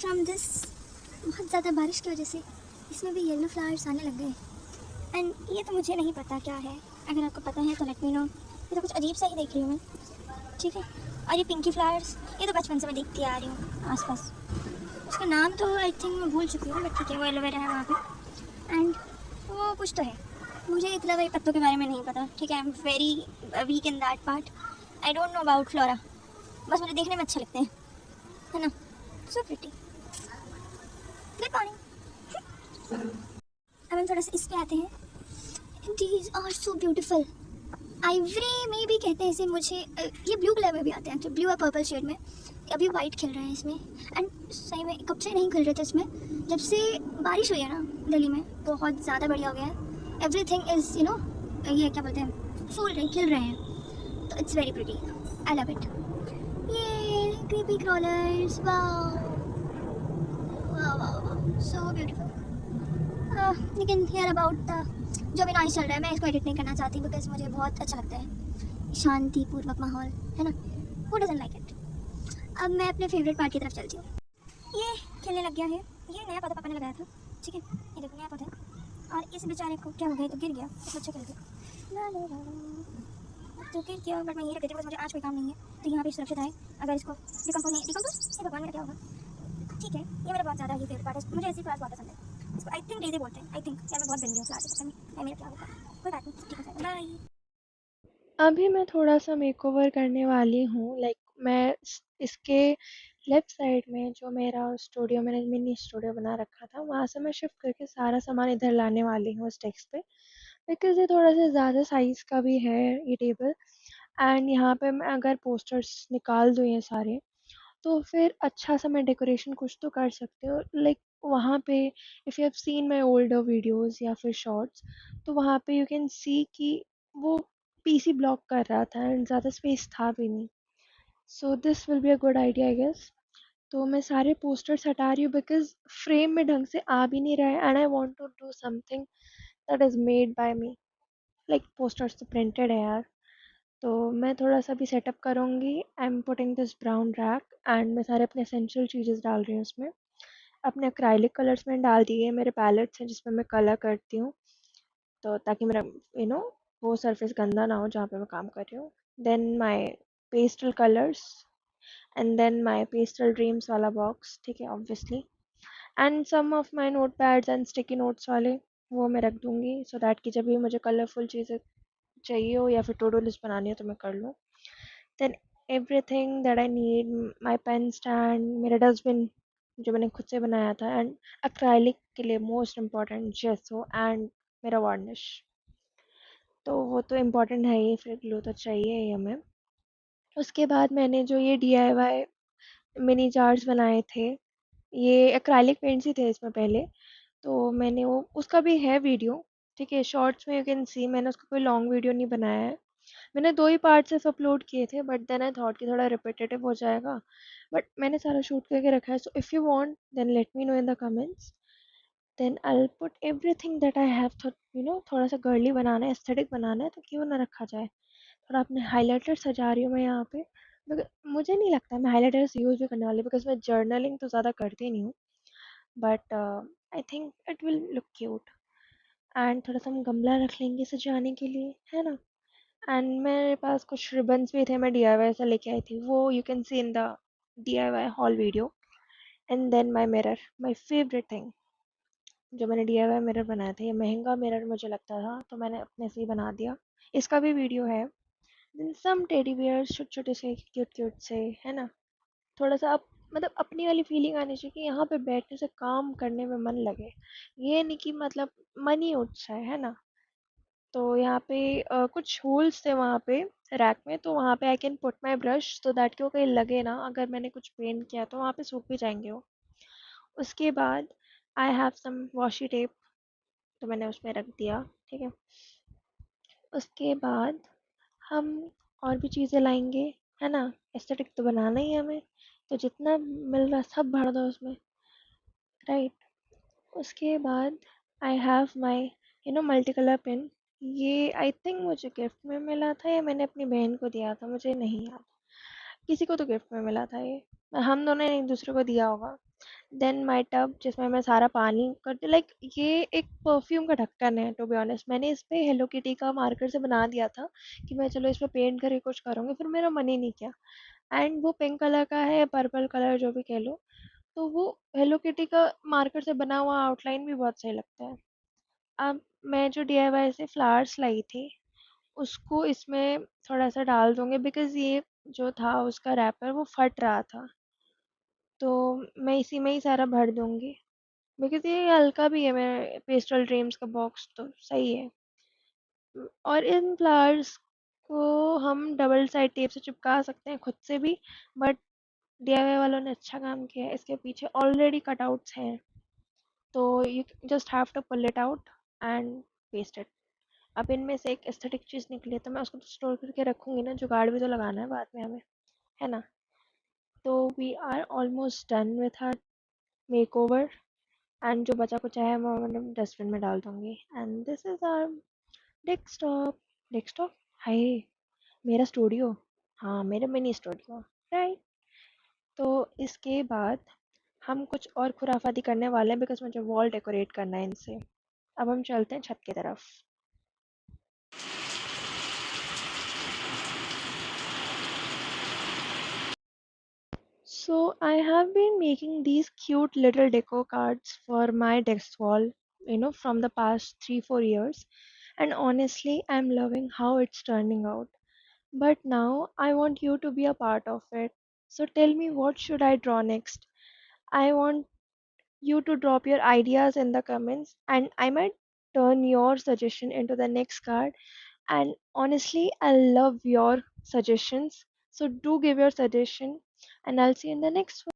From this बहुत ज़्यादा बारिश की वजह से इसमें भी येलो फ्लावर्स आने लग गए। एंड ये तो मुझे नहीं पता क्या है, अगर आपको पता है तो लेट मी नो। ये तो कुछ अजीब सा ही देख रही हूँ मैं, ठीक है। और ये पिंकी फ्लावर्स, ये तो बचपन से मैं देखती आ रही हूँ आसपास। उसका नाम तो आई थिंक मैं भूल चुकी हूँ, बट ठीक है, वो एलोवेरा है वहाँ पे। एंड वो कुछ तो है, मुझे इतना भाई पत्तों के बारे में नहीं पता, ठीक है। I am very weak in that part. I don't know about flora, बस मुझे देखने में अच्छे लगते हैं, है ना। So pretty. Good morning. अब हम थोड़ा सा इस पे आते हैं। These are so beautiful. Ivory में भी कहते हैं इसे मुझे। ये ब्लू कलर में भी आते हैं, तो ब्लू और पर्पल शेड में। अभी वाइट खिल रहा है इसमें। एंड सही में कब से नहीं खिल रहे थे इसमें, जब से बारिश हुई है ना दिल्ली में, बहुत ज़्यादा बढ़िया हो गया है। एवरीथिंग इज़ यू नो, ये क्या बोलते हैं, फूल रहे, खिल रहे हैं। तो it's very pretty, I love it. ये creepy crawlers, wow wow wow, so beautiful. लेकिन हियर अबाउट जो भी नॉइस चल रहा है, मैं इसको एडिट नहीं करना चाहती बिकॉज मुझे बहुत अच्छा लगता है शांतिपूर्वक माहौल, है ना। Who doesn't like it. अब मैं अपने फेवरेट पार्ट की तरफ चलती हूँ। ये खेलने लग गया है। ये नया पौधा पापा ने लगाया था, ठीक है। ये देखो नया पौधा है, और इस बेचारे को क्या हो गया, तो गिर गया, तो अच्छा खेल गया, ला ला ला ला। तो गिर गया, बट मैं यही रख देती हूँ, मुझे आज कोई काम नहीं है, तो यहाँ पे सुरक्षित है। अगर इसको डिकम्पोज नहीं, डिकम्पोज ये भगवान मेरा क्या होगा, ठीक है। ये मेरा बहुत ज़्यादा ही फेवरेट पार्ट है, मुझे ऐसी क्लास बहुत पसंद है। इसको आई थिंक डेजी बोलते हैं, आई थिंक, यार मैं बहुत गंदी हूँ क्लास, पता नहीं मेरा क्या होगा, कोई बात नहीं, ठीक हो जाएगा, बाय। अभी मैं थोड़ा-सा मेकओवर करने वाली हूँ। लाइक मैं इसके लेफ्ट साइड में जो मेरा स्टूडियो, मैंने मिनी स्टूडियो बना रखा था, वहाँ से मैं शिफ्ट करके सारा सामान इधर लाने वाली हूँ इस डेस्क पे। बिकॉज़ ये थोड़ा-सा ज़्यादा साइज़ का भी है ये टेबल। एंड यहाँ पे मैं अगर पोस्टर्स निकाल दूँ ये सारे, तो फिर अच्छा-सा मैं डेकोरेशन कुछ तो कर सकती हूँ। लाइक वहाँ पे if you have seen my older videos या फिर शॉर्ट्स, तो वहाँ पे यू कैन सी कि वो पीसी ब्लॉक कर रहा था एंड ज़्यादा स्पेस था भी नहीं। So this will be a good idea I guess. तो मैं सारे पोस्टर्स हटा रही हूँ बिकॉज़ फ्रेम में ढंग से आ भी नहीं रहा है and I want to do something that is made by me. Like posters तो प्रिंटेड है यार। तो मैं थोड़ा-सा अभी सेटअप करूँगी। I am putting this brown rack and मैं सारे अपने एसेंशियल चीज़ेस डाल रही हूँ उसमें। अपने एक्राइलिक कलर्स मैंने डाल दिए, मेरे पैलेट्स हैं जिसमें मैं कलर करती हूँ, तो ताकि मेरा वो सरफेस गंदा ना हो जहाँ पे मैं काम कर रही हूँ। Then my pastel colours and then my pastel dreams वाला बॉक्स, ठीक है obviously. And some of my notepads and sticky notes वाले वो मैं रख दूँगी सो दैट कि जब भी मुझे कलरफुल चीज़ें चाहिए हो या फिर टू डू लिस्ट बनानी हो तो मैं कर लूँ। Then everything that I need, my pen stand, मेरा डस्टबिन जो मैंने खुद से बनाया था, एंड एक्राइलिक के लिए मोस्ट इम्पॉर्टेंट जेसो एंड मेरा वार्निश। तो वो तो इम्पॉर्टेंट है ही, फिर ग्लू तो चाहिए ही हमें। उसके बाद मैंने जो ये डीआईवाई मिनी जार्स बनाए थे, ये एक्राइलिक पेंट्स ही थे इसमें पहले, तो मैंने वो उसका भी है वीडियो, ठीक है। शॉर्ट्स में यू कैन सी, मैंने उसका कोई लॉन्ग वीडियो नहीं बनाया है। मैंने 2 ही पार्ट सिर्फ अपलोड किए थे, बट देन आई थॉट कि थोड़ा रिपीटेटिव हो जाएगा, बट मैंने सारा शूट करके रखा है। So if you want then let me know in the comments, then I will put everything that I have thought. थोड़ा सा गर्ली बनाना है, एस्थेटिक बनाना है, तो क्यों ना रखा जाए। थोड़ा अपने हाइलाइटर सजा रही हूँ मैं यहाँ पे। मुझे नहीं लगता मैं हाइलाइटर्स यूज़ भी करने वाली, बिकॉज मैं जर्नलिंग तो ज़्यादा करती नहीं हूँ, but I think it will look cute. And थोड़ा सा हम गमला रख लेंगे सजाने के लिए, है ना। एंड मेरे पास कुछ रिबन्स भी थे, मैं डीआईवाई से लेके आई थी, वो you can see in the DIY haul video. And then my mirror, my favourite thing, जो मैंने डीआईवाई मिरर बनाया था। ये महंगा मिरर मुझे लगता था, तो मैंने अपने से ही बना दिया। इसका भी वीडियो है। देन सम टेडी बियर्स, छोटे छोटे से क्यूट क्यूट से, है ना। थोड़ा सा मतलब अपनी वाली फीलिंग आनी चाहिए कि यहाँ पे बैठने से काम करने में मन लगे, ये नहीं कि मतलब मन ही उठ जाए, है ना। तो यहाँ पे कुछ होल्स थे वहाँ पे रैक में, तो वहाँ पे I can put my brush so that कि वो कहीं लगे ना, अगर मैंने कुछ पेंट किया तो वहाँ पे सूख भी जाएंगे वो। उसके बाद I have some washi tape, तो मैंने उसमें रख दिया, ठीक है। उसके बाद हम और भी चीज़ें लाएंगे, है ना। एस्थेटिक तो बनाना ही है हमें, तो जितना मिल रहा सब भर दो उसमें, राइट। उसके बाद I have my multi colour pen. ये आई थिंक मुझे गिफ्ट में मिला था या मैंने अपनी बहन को दिया था, मुझे नहीं याद। किसी को तो गिफ्ट में मिला था ये, हम दोनों ने एक दूसरे को दिया होगा। देन माई टब जिसमें मैं सारा पानी करती, लाइक ये एक परफ्यूम का ढक्कन है टू बी ऑनेस्ट। मैंने इस पे हेलो किटी का मार्कर से बना दिया था कि मैं चलो इस पे पेंट करके कुछ करूँगी, फिर मेरा मन ही नहीं किया। एंड वो पिंक कलर का है, पर्पल कलर जो भी कह लो, तो वो हेलो किटी का मार्कर से बना हुआ आउटलाइन भी बहुत सही लगता है। अब मैं जो डीआईवाई से फ्लावर्स लाई थी उसको इसमें थोड़ा सा डाल दूंगी, बिकॉज ये जो था उसका रैपर वो फट रहा था, तो मैं इसी में ही सारा भर दूंगी, बिकॉज ये हल्का भी है। मैं पेस्टल ड्रीम्स का बॉक्स तो सही है। और इन फ्लावर्स को हम डबल साइड टेप से चिपका सकते हैं खुद से भी, बट डीआईवाई वालों ने अच्छा काम किया है, इसके पीछे ऑलरेडी कटआउट्स हैं, तो you just have to pull it out and paste it. अब इनमें से एक एस्थेटिक चीज़ निकली है तो मैं उसको तो स्टोर करके रखूंगी ना, जुगाड़ भी तो लगाना है बाद में हमें, है ना। तो we are almost done with our makeover, and जो बचा कुछ है मैं डस्टबिन में डाल दूंगी। And this is our desktop. Desktop, hi, मेरा स्टूडियो, हाँ मेरा मिनी स्टूडियो, राइट। तो इसके बाद हम कुछ और खुराफाती करने वाले हैं, बिकॉज मुझे वॉल डेकोरेट करना है इनसे। अब हम चलते हैं छत की तरफ। So I have been making these cute little deco cards for my desk wall, from the past 3-4 years, and honestly, I'm loving how it's turning out. But now I want you to be a part of it. So tell me, what should I draw next? I want you to drop your ideas in the comments, and I might turn your suggestion into the next card. And honestly, I love your suggestions. So do give your suggestion, and I'll see you in the next one.